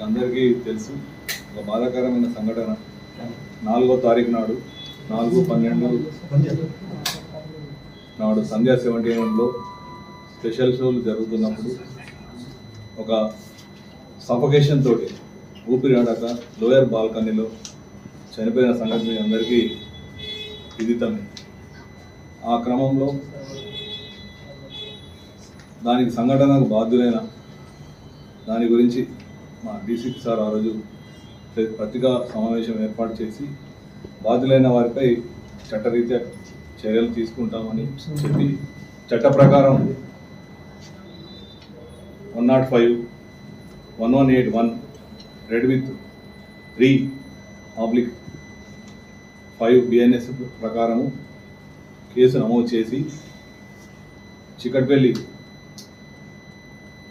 మీకు అందరికీ తెలుసు ఒక బాధాకరమైన సంఘటన 4వ తారీఖు నాడు 4/12 నాడు సంధ్యా 70 స్పెషల్ షోలు జరుగుతున్నప్పుడు ఒక సఫకేషన్ తోటి ఊపిరి ఆడక లోయర్ బాల్కనీలో చనిపోయిన సంగతి మీ అందరికీ విదితమే. ఆ క్రమంలో దానికి సంఘటనకు బాధ్యులైన దాని గురించి మా డీసీపీ సార్ ఆ రోజు పత్రికా సమావేశం ఏర్పాటు చేసి బాధ్యులైన వారిపై చట్టరీత్యా చర్యలు తీసుకుంటామని చెప్పి చట్ట ప్రకారం 105/1181 రెడ్ విత్ 3/5 BNS ప్రకారము కేసు నమోదు చేసి చికట్పల్లి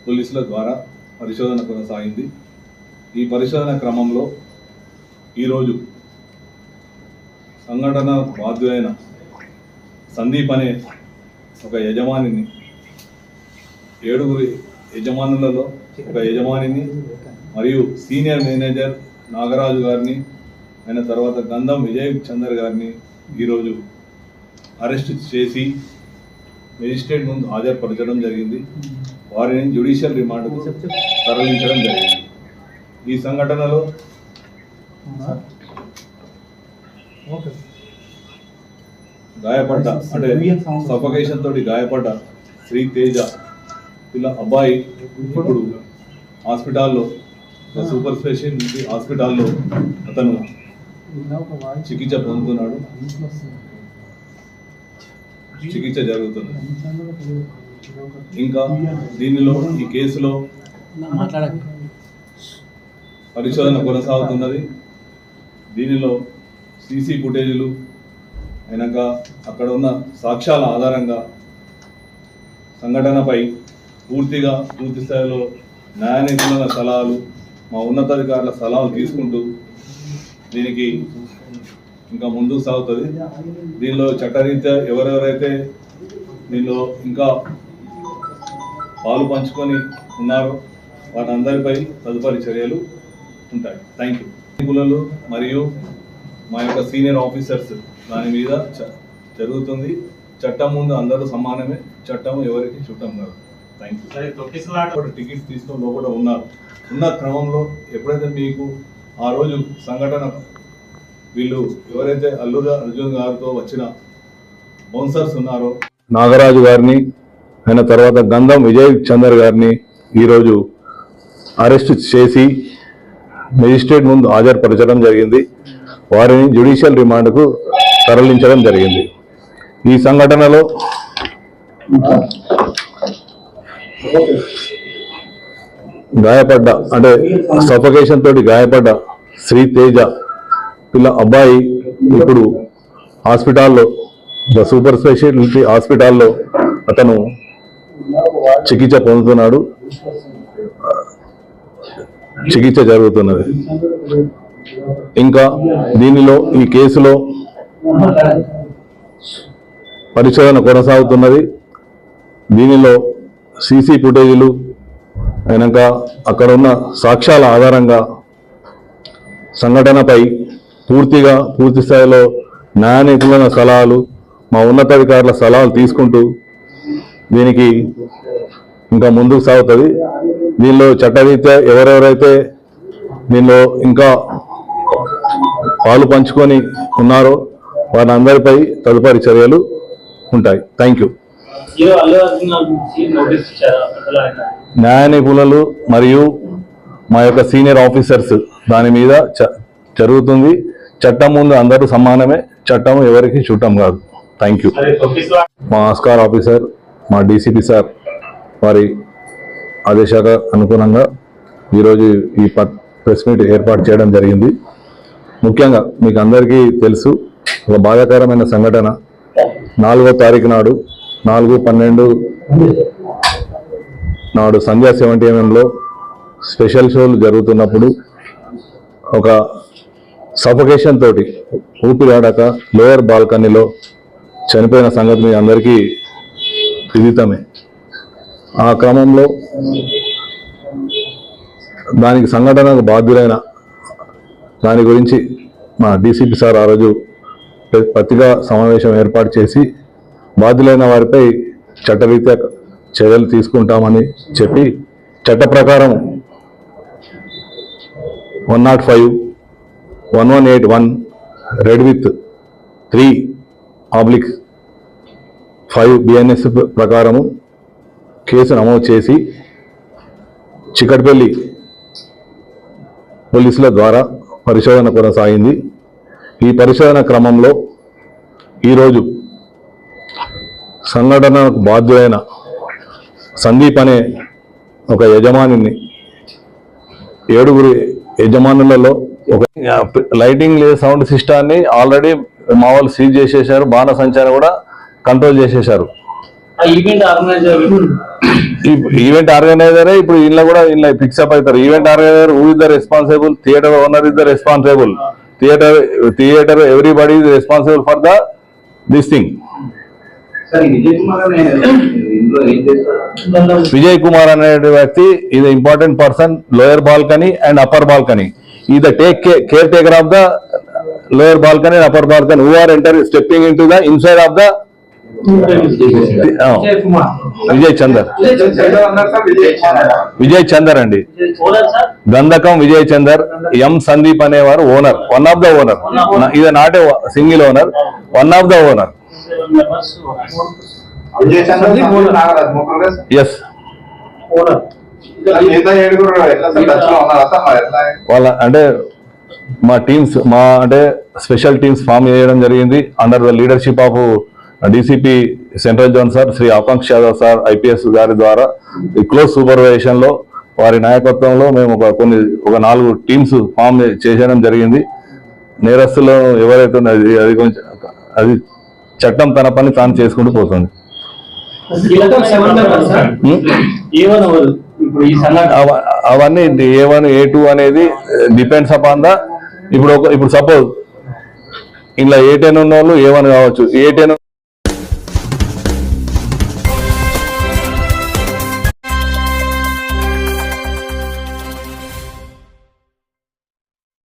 పోలీసుల ద్వారా పరిశోధన కొనసాగింది. ఈ పరిశోధన క్రమంలో ఈరోజు సంఘటన బాధ్యులైన సందీప్ అనే ఒక యజమానిని 7 యజమానులలో ఒక యజమానిని మరియు సీనియర్ మేనేజర్ నాగరాజు గారిని ఆయన తర్వాత గంధం విజయ్ చందర్ గారిని ఈరోజు అరెస్ట్ చేసి మెజిస్ట్రేట్ ముందు హాజరుపరచడం జరిగింది. వారిని జ్యుడిషియల్ రిమాండ్కు తరలించడం జరిగింది. ఈ సంఘటనలో గాయపడ్డ అంటే సఫకేషన్ తోటి గాయపడ్డ శ్రీ తేజ ఇలా అబ్బాయి ఇప్పుడు హాస్పిటల్లో సూపర్ స్పెషాలిటీ హాస్పిటల్లో అతను చికిత్స పొందుతున్నాడు, చికిత్స జరుగుతుంది. ఇంకా దీనిలో ఈ కేసులో పరిశోధన కొనసాగుతున్నది. దీనిలో సీసీ ఫుటేజీలు అయినాక అక్కడ ఉన్న సాక్ష్యాల ఆధారంగా సంఘటనపై పూర్తి స్థాయిలో న్యాయ నిపుణుల సలహాలు మా ఉన్నతాధికారుల సలహాలు తీసుకుంటూ దీనికి ఇంకా ముందుకు సాగుతుంది. దీనిలో చట్టరీత్యా ఎవరెవరైతే దీనిలో ఇంకా పాలు పంచుకొని ఉన్నారో వారందరిపై తదుపరి చర్యలు ఉంటాయి. Thank you. నిపుణులు మరియు మా యొక్క సీనియర్ ఆఫీసర్స్ దాని మీద జరుగుతుంది. చట్టం ముందు అందరూ సమానమే, చట్టం ఎవరికి చుట్టం కాదు. Thank you. టికెట్స్ తీసుకొని లోపల ఉన్న క్రమంలో ఎప్పుడైతే మీకు ఆ రోజు సంఘటన వీళ్ళు ఎవరైతే అల్లు అర్జున్ గారితో వచ్చిన బౌన్సర్స్ ఉన్నారో నాగరాజు గారిని ఆయన తర్వాత గంధం విజయ్ చందర్ గారిని ఈరోజు అరెస్ట్ చేసి మెజిస్ట్రేట్ ముందు హాజరుపరచడం జరిగింది. వారిని జ్యుడిషియల్ రిమాండ్కు తరలించడం జరిగింది. ఈ సంఘటనలో గాయపడ్డ అంటే సఫకేషన్ తోటి గాయపడ్డ శ్రీ తేజ ఇలా అబ్బాయి ఇప్పుడు హాస్పిటల్లో సూపర్ స్పెషాలిటీ హాస్పిటల్లో అతను చికిత్స పొందుతున్నాడు, చికిత్స జరుగుతున్నది. ఇంకా దీనిలో ఈ కేసులో పరిశోధన కొనసాగుతున్నది. దీనిలో సీసీ ఫుటేజీలు అయినాక అక్కడ ఉన్న సాక్ష్యాల ఆధారంగా సంఘటనపై పూర్తి స్థాయిలో న్యాయ నిపుణుల సలహాలు మా ఉన్నతాధికారుల సలహాలు తీసుకుంటూ దీనికి ఇంకా ముందుకు సాగుతుంది. దీనిలో చట్టరీత్యా ఎవరెవరైతే దీనిలో ఇంకా పాలు పంచుకొని ఉన్నారో వారందరిపై తదుపరి చర్యలు ఉంటాయి. Thank you. న్యాయ నిపుణులు మరియు మా యొక్క సీనియర్ ఆఫీసర్స్ దాని మీద జరుగుతుంది. చట్టం ముందు అందరూ సమానమే, చట్టం ఎవరికి చుట్టం కాదు. Thank you. మా ఆస్కార్ ఆఫీసర్ మా డీసీపీ సార్ వారి ఆదేశాల అనుగుణంగా ఈరోజు ఈ ప్రెస్ మీట్ ఏర్పాటు చేయడం జరిగింది. ముఖ్యంగా మీకు అందరికీ తెలుసు ఒక బాధాకరమైన సంఘటన 4వ తారీఖు నాడు 4/12 నాడు సంధ్యా 70 స్పెషల్ షోలు జరుగుతున్నప్పుడు ఒక సఫకేషన్ తోటి ఊపిరి ఆడక లోయర్ బాల్కనీలో చనిపోయిన సంగతి మీ అందరికీ విదితమే. ఆ క్రమంలో దానికి సంఘటనకు బాధ్యులైన దాని గురించి మా డీసీపీ సార్ ఆ రోజు పత్రికా సమావేశం ఏర్పాటు చేసి బాధ్యులైన వారిపై చట్టరీత్యా చర్యలు తీసుకుంటామని చెప్పి చట్ట ప్రకారం 105, 1181 రెడ్ విత్ 3/5 BNS ప్రకారము కేసు నమోదు చేసి చికట్పల్లి పోలీసుల ద్వారా పరిశోధన కొనసాగింది. ఈ పరిశోధన క్రమంలో ఈరోజు సంఘటనకు బాధ్యులైన సందీప్ అనే ఒక యజమానిని 7 యజమానులలో ఒక లైటింగ్ లేదు సౌండ్ సిస్టాన్ని ఆల్రెడీ మా వాళ్ళు సీజ్ చేసేసారు. బాణ సంచారం కూడా కంట్రోల్ చేసేసారు. ఈవెంట్ ఆర్గనైజరే ఇప్పుడు ఇలా కూడా ఇలా ఫిక్స్అప్ అవుతారు. Event organiser who is the responsible, theatre owner is the responsible, theatre everybody is responsible for the this thing. Vijay Kumar అనే వ్యక్తి is an important person, lower balcony and upper balcony. He is the caretaker of the lower balcony and upper balcony who are stepping into the inside of the Vijay Chander అండి, గంధకం Vijay Chander. M Sandeep అనేవారు owner, one of the owner. ఇది not a single owner, one of the owner. Yes, వాళ్ళ అంటే మా teams, మా అంటే special teams form చేయడం జరిగింది under the leadership of DCP central zone sir Shri Akanksha Yadav sir IPS గారి ద్వారా క్లోజ్ సూపర్వైజేషన్ లో వారి నాయకత్వంలో మేము ఒక 4 టీమ్స్ ఫామ్ చేయడం జరిగింది. నేరస్తులు ఎవరైతే అది కొంచెం అది చట్టం తన పని తాను చేసుకుంటూ పోతుంది. అవన్నీ A1 A2 అనేది డిపెండ్స్ అపాన్ ద ఇప్పుడు సపోజ్ ఇలా A10 ఉన్న వాళ్ళు A1 కావచ్చు, A10